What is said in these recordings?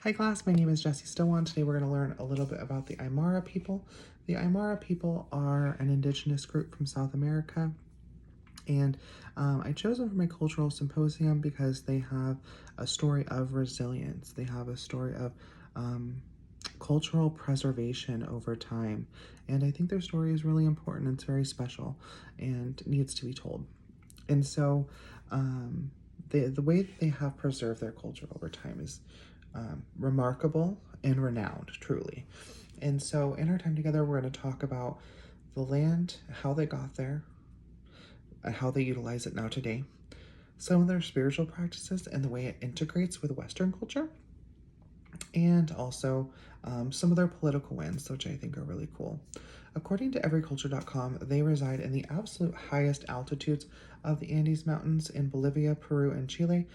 Hi class, my name is Jessie Stillwell. Today we're going to learn a little bit about the Aymara people. The Aymara people are an indigenous group from South America, and I chose them for my cultural symposium because they have a story of resilience. They have a story of cultural preservation over time, and I think their story is really important. It's very special and needs to be told. And so the way that they have preserved their culture over time is remarkable and renowned, truly. And so in our time together, we're going to talk about the land, how they got there, and how they utilize it now today, some of their spiritual practices and the way it integrates with Western culture, and also some of their political wins, which I think are really cool. According to everyculture.com, they reside in the absolute highest altitudes of the Andes Mountains in Bolivia, Peru, and Chile,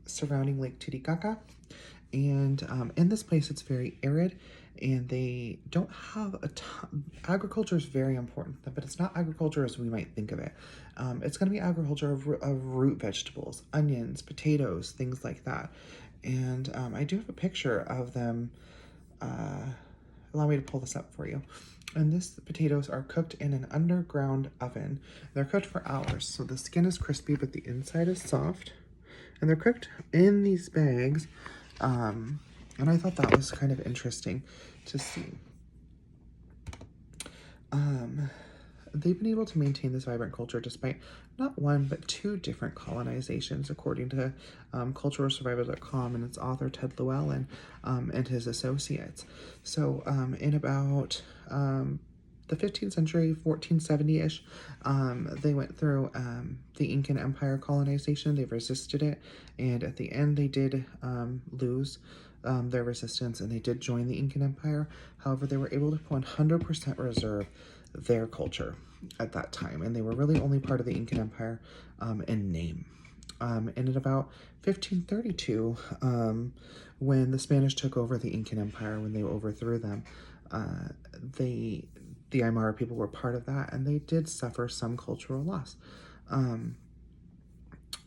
surrounding Lake Titicaca. And in this place, it's very arid, and they don't have a ton. Agriculture is very important, but it's not agriculture as we might think of it. It's going to be agriculture of root vegetables, onions, potatoes, things like that. And I do have a picture of them. Allow me to pull this up for you. And the potatoes are cooked in an underground oven. They're cooked for hours, so the skin is crispy, but the inside is soft. And they're cooked in these bags. And I thought that was kind of interesting to see. They've been able to maintain this vibrant culture despite not one, but two different colonizations, according to culturalsurvivor.com and its author, Ted Llewellyn, and his associates. So in about the 15th century, 1470-ish, they went through the Incan Empire colonization. They resisted it, and at the end they did lose their resistance, and they did join the Incan Empire. However, they were able to 100% reserve their culture at that time, and they were really only part of the Incan Empire in name. And in about 1532, when the Spanish took over the Incan Empire, when they overthrew them, the Aymara people were part of that, and they did suffer some cultural loss.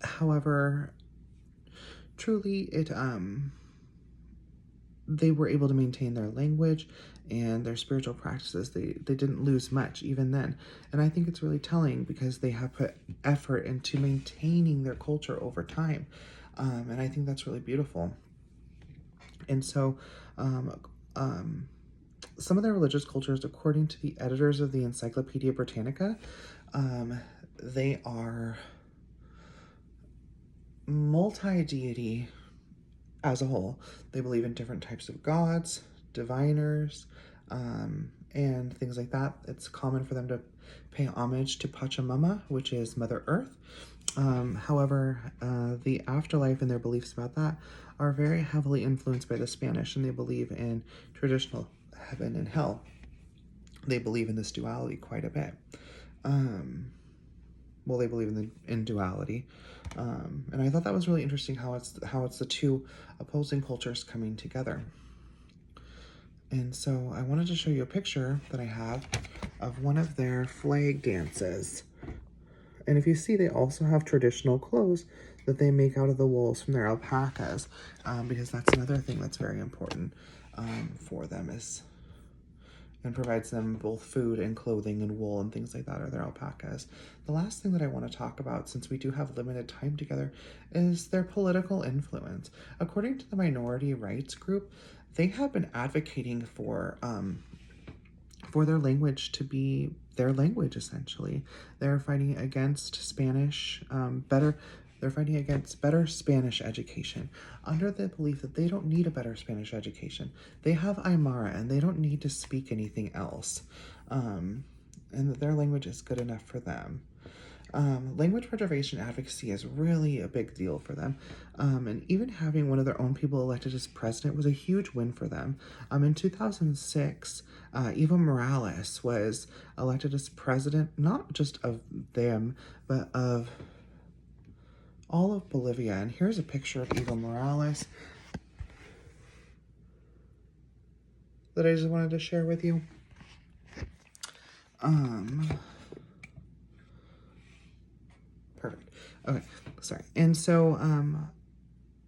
However, truly, they were able to maintain their language and their spiritual practices. They didn't lose much even then. And I think it's really telling because they have put effort into maintaining their culture over time. And I think that's really beautiful. And so some of their religious cultures, according to the editors of the Encyclopedia Britannica, they are multi-deity as a whole. They believe in different types of gods, diviners, and things like that. It's common for them to pay homage to Pachamama, which is Mother Earth. However, the afterlife and their beliefs about that are very heavily influenced by the Spanish, and they believe in traditional heaven and hell. They believe in this duality quite a bit. Well, they believe in duality, and I thought that was really interesting how it's the two opposing cultures coming together. And so I wanted to show you a picture that I have of one of their flag dances. And if you see, they also have traditional clothes that they make out of the wools from their alpacas, because that's another thing that's very important for them, and provides them both food and clothing and wool and things like that are their alpacas. The last thing that I want to talk about, since we do have limited time together, is their political influence. According to the minority rights group, they have been advocating for their language to be their language, essentially. They're fighting against Spanish, they're fighting against better Spanish education under the belief that they don't need a better Spanish education. They have Aymara and they don't need to speak anything else, and that their language is good enough for them. Language preservation advocacy is really a big deal for them. And even having one of their own people elected as president was a huge win for them. In 2006, Evo Morales was elected as president, not just of them, but of all of Bolivia. And here's a picture of Evo Morales that I just wanted to share with you. Perfect. Okay, sorry. And so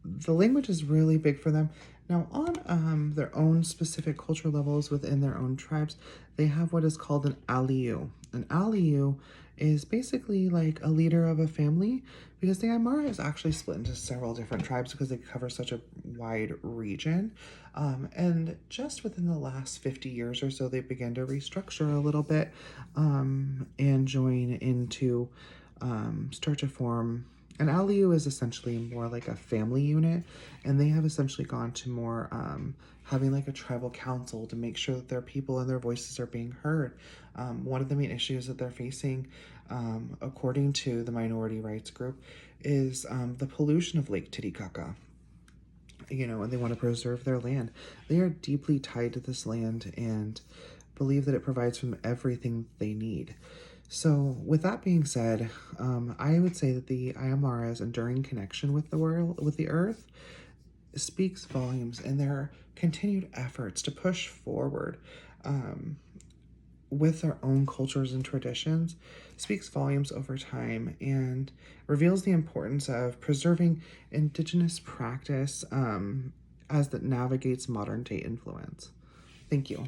the language is really big for them. Now, on their own specific cultural levels within their own tribes, they have what is called an aliu. An aliu is basically like a leader of a family, because the Aymara is actually split into several different tribes because they cover such a wide region. And just within the last 50 years or so, they began to restructure a little bit and join into, start to form. An Aliu is essentially more like a family unit, and they have essentially gone to more having like a tribal council to make sure that their people and their voices are being heard. One of the main issues that they're facing, according to the minority rights group, is the pollution of Lake Titicaca. And they want to preserve their land. They are deeply tied to this land and believe that it provides them everything they need. So, with that being said, I would say that the Ayamara's enduring connection with the world, with the earth, speaks volumes, and their continued efforts to push forward with their own cultures and traditions speaks volumes over time and reveals the importance of preserving Indigenous practice as that navigates modern day influence. Thank you.